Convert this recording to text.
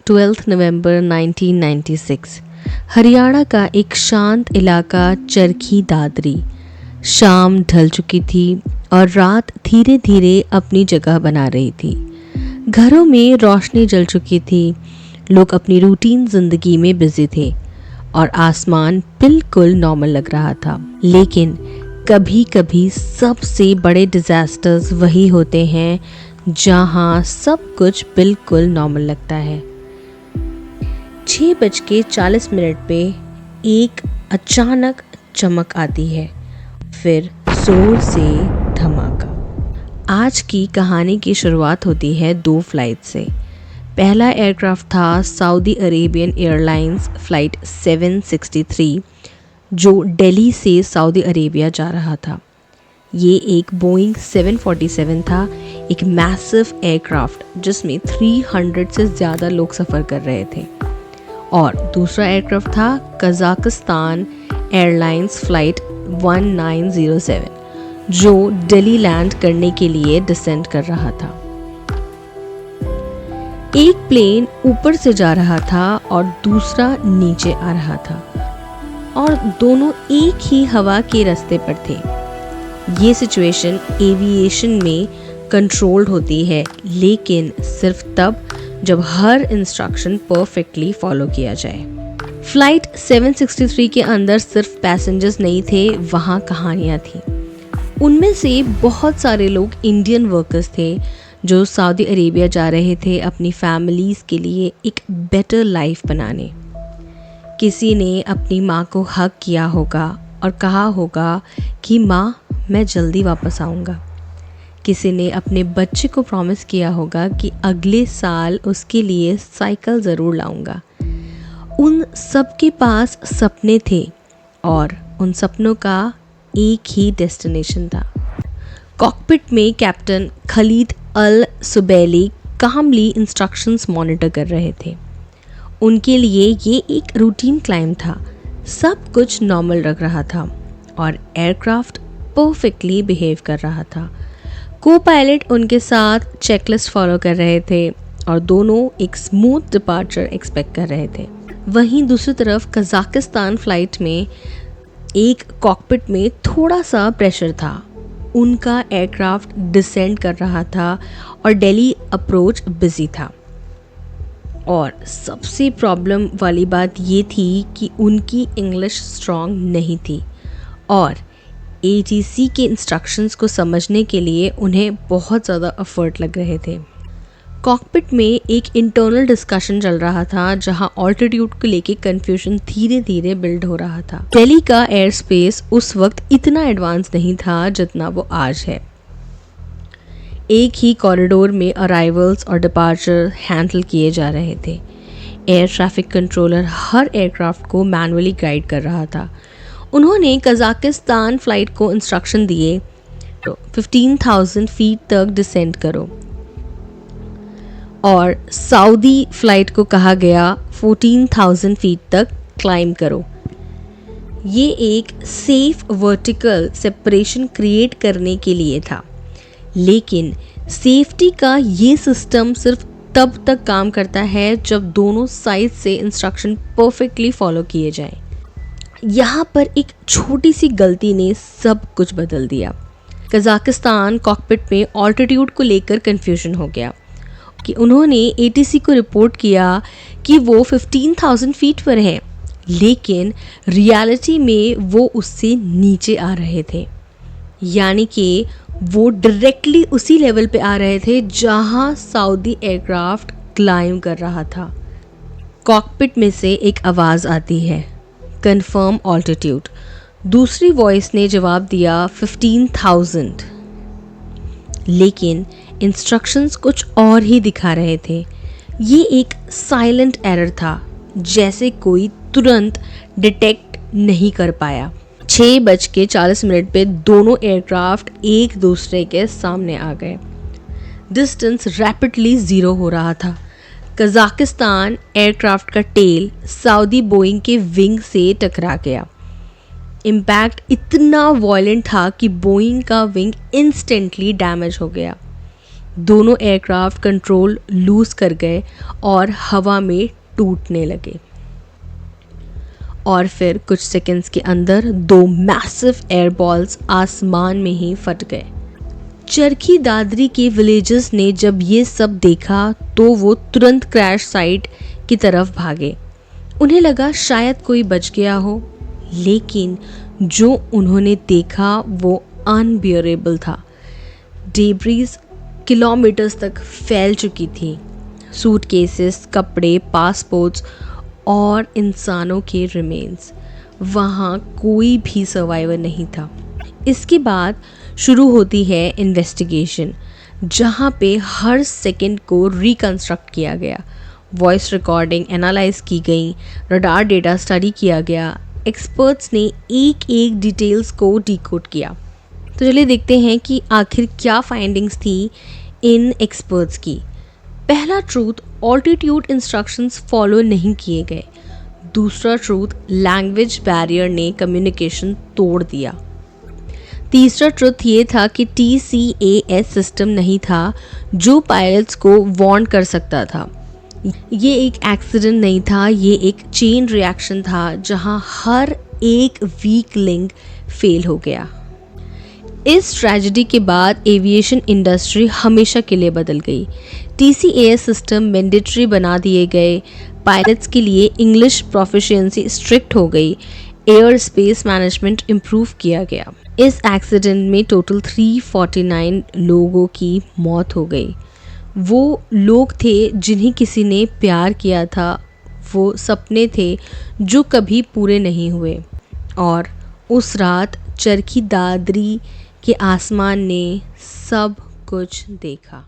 12 नवंबर 1996। हरियाणा का एक शांत इलाका चरखी दादरी। शाम ढल चुकी थी और रात धीरे धीरे अपनी जगह बना रही थी। घरों में रोशनी जल चुकी थी, लोग अपनी रूटीन जिंदगी में बिजी थे और आसमान बिल्कुल नॉर्मल लग रहा था। लेकिन कभी कभी सबसे बड़े डिजास्टर्स वही होते हैं जहां सब कुछ बिल्कुल नॉर्मल लगता है। 6:40 पे एक अचानक चमक आती है, फिर जोर से धमाका। आज की कहानी की शुरुआत होती है 2 फ्लाइट से। पहला एयरक्राफ्ट था सऊदी अरेबियन एयरलाइंस फ्लाइट 763 जो दिल्ली से सऊदी अरेबिया जा रहा था। ये एक बोइंग 747 था, एक मैसिव एयरक्राफ्ट जिसमें 300 से ज़्यादा लोग सफ़र कर रहे थे। और दूसरा एयरक्राफ्ट था कजाकिस्तान एयरलाइंस फ्लाइट 1907 जो दिल्ली लैंड करने के लिए डिसेंड कर रहा था। एक प्लेन ऊपर से जा रहा था और दूसरा नीचे आ रहा था और दोनों एक ही हवा के रास्ते पर थे। ये सिचुएशन एविएशन में कंट्रोल्ड होती है, लेकिन सिर्फ तब जब हर इंस्ट्रक्शन परफेक्टली फॉलो किया जाए। फ्लाइट 763 के अंदर सिर्फ पैसेंजर्स नहीं थे, वहाँ कहानियाँ थी। उनमें से बहुत सारे लोग इंडियन वर्कर्स थे जो सऊदी अरेबिया जा रहे थे अपनी फैमिलीज़ के लिए एक बेटर लाइफ बनाने। किसी ने अपनी माँ को हग किया होगा और कहा होगा कि माँ मैं जल्दी वापस आऊँगा। किसी ने अपने बच्चे को प्रॉमिस किया होगा कि अगले साल उसके लिए साइकिल ज़रूर लाऊंगा। उन सब के पास सपने थे और उन सपनों का एक ही डेस्टिनेशन था। कॉकपिट में कैप्टन खलीद अल सुबैली कामली इंस्ट्रक्शंस मॉनिटर कर रहे थे। उनके लिए ये एक रूटीन क्लाइंब था, सब कुछ नॉर्मल लग रहा था और एयरक्राफ्ट परफेक्टली बिहेव कर रहा था। को पायलट उनके साथ चेकलिस्ट फॉलो कर रहे थे और दोनों एक स्मूथ डिपार्चर एक्सपेक्ट कर रहे थे। वहीं दूसरी तरफ कजाकिस्तान फ्लाइट में एक कॉकपिट में थोड़ा सा प्रेशर था। उनका एयरक्राफ्ट डिसेंड कर रहा था और दिल्ली अप्रोच बिजी था। और सबसे प्रॉब्लम वाली बात ये थी कि उनकी इंग्लिश स्ट्रॉन्ग नहीं थी और ATC के इंस्ट्रक्शंस को समझने के लिए उन्हें बहुत ज़्यादा एफर्ट लग रहे थे। कॉकपिट में एक इंटरनल डिस्कशन चल रहा था जहां ऑल्टीट्यूड को लेके कंफ्यूजन धीरे धीरे बिल्ड हो रहा था। दिल्ली का एयर स्पेस उस वक्त इतना एडवांस नहीं था जितना वो आज है। एक ही कॉरिडोर में अराइवल्स और डिपार्चर हैंडल किए जा रहे थे। एयर ट्रैफिक कंट्रोलर हर एयरक्राफ्ट को मैनुअली गाइड कर रहा था। उन्होंने कजाकिस्तान फ्लाइट को इंस्ट्रक्शन दिए, 15,000 फीट तक डिसेंड करो और सऊदी फ्लाइट को कहा गया 14,000 फीट तक क्लाइंब करो। ये एक सेफ वर्टिकल सेपरेशन क्रिएट करने के लिए था, लेकिन सेफ्टी का ये सिस्टम सिर्फ तब तक काम करता है जब दोनों साइड से इंस्ट्रक्शन परफेक्टली फॉलो किए जाएं। यहाँ पर एक छोटी सी गलती ने सब कुछ बदल दिया। कजाकिस्तान कॉकपिट में ऑल्टीट्यूड को लेकर कंफ्यूजन हो गया कि उन्होंने ATC को रिपोर्ट किया कि वो 15,000 फीट पर हैं, लेकिन रियलिटी में वो उससे नीचे आ रहे थे। यानी कि वो डायरेक्टली उसी लेवल पे आ रहे थे जहाँ सऊदी एयरक्राफ्ट क्लाइंब कर रहा था। कॉकपिट में से एक आवाज़ आती है, कंफर्म ऑल्टीट्यूड। दूसरी वॉइस ने जवाब दिया 15,000, लेकिन इंस्ट्रक्शंस कुछ और ही दिखा रहे थे। ये एक साइलेंट एरर था, जैसे कोई तुरंत डिटेक्ट नहीं कर पाया। 6:40 पे दोनों एयरक्राफ्ट एक दूसरे के सामने आ गए। डिस्टेंस रैपिडली ज़ीरो हो रहा था। कजाकिस्तान एयरक्राफ्ट का टेल सऊदी बोइंग के विंग से टकरा गया। इम्पैक्ट इतना वॉयलेंट था कि बोइंग का विंग इंस्टेंटली डैमेज हो गया। दोनों एयरक्राफ्ट कंट्रोल लूज कर गए और हवा में टूटने लगे और फिर कुछ सेकंड्स के अंदर 2 मैसिव एयर बॉल्स आसमान में ही फट गए। चरखी दादरी के विलेजर्स ने जब ये सब देखा तो वो तुरंत क्रैश साइट की तरफ भागे। उन्हें लगा शायद कोई बच गया हो, लेकिन जो उन्होंने देखा वो अनबियरेबल था। डेब्रीज किलोमीटर्स तक फैल चुकी थी। सूटकेसेस, कपड़े, पासपोर्ट्स और इंसानों के रिमेन्स। वहाँ कोई भी सर्वाइवर नहीं था। इसके बाद शुरू होती है इन्वेस्टिगेशन, जहाँ पे हर सेकंड को रिकंस्ट्रक्ट किया गया। वॉइस रिकॉर्डिंग एनालाइज की गई, रडार डेटा स्टडी किया गया। एक्सपर्ट्स ने एक एक डिटेल्स को डिकोड किया। तो चलिए देखते हैं कि आखिर क्या फाइंडिंग्स थी इन एक्सपर्ट्स की। पहला ट्रूथ, ऑल्टीट्यूड इंस्ट्रक्शंस फॉलो नहीं किए गए। दूसरा ट्रूथ, लैंग्वेज बैरियर ने कम्युनिकेशन तोड़ दिया। तीसरा ट्रुथ ये था कि TCAS सिस्टम नहीं था जो पायलट्स को वार्न कर सकता था। ये एक एक्सीडेंट नहीं था, ये एक चेन रिएक्शन था जहां हर एक वीक लिंक फेल हो गया। इस ट्रेजेडी के बाद एविएशन इंडस्ट्री हमेशा के लिए बदल गई। TCAS सिस्टम मैंडेटरी बना दिए गए, पायलट्स के लिए इंग्लिश प्रोफिशिएंसी स्ट्रिक्ट हो गई, एयर स्पेस मैनेजमेंट इम्प्रूव किया गया। इस एक्सीडेंट में टोटल 349 लोगों की मौत हो गई। वो लोग थे जिन्हें किसी ने प्यार किया था, वो सपने थे जो कभी पूरे नहीं हुए। और उस रात चरखी दादरी के आसमान ने सब कुछ देखा।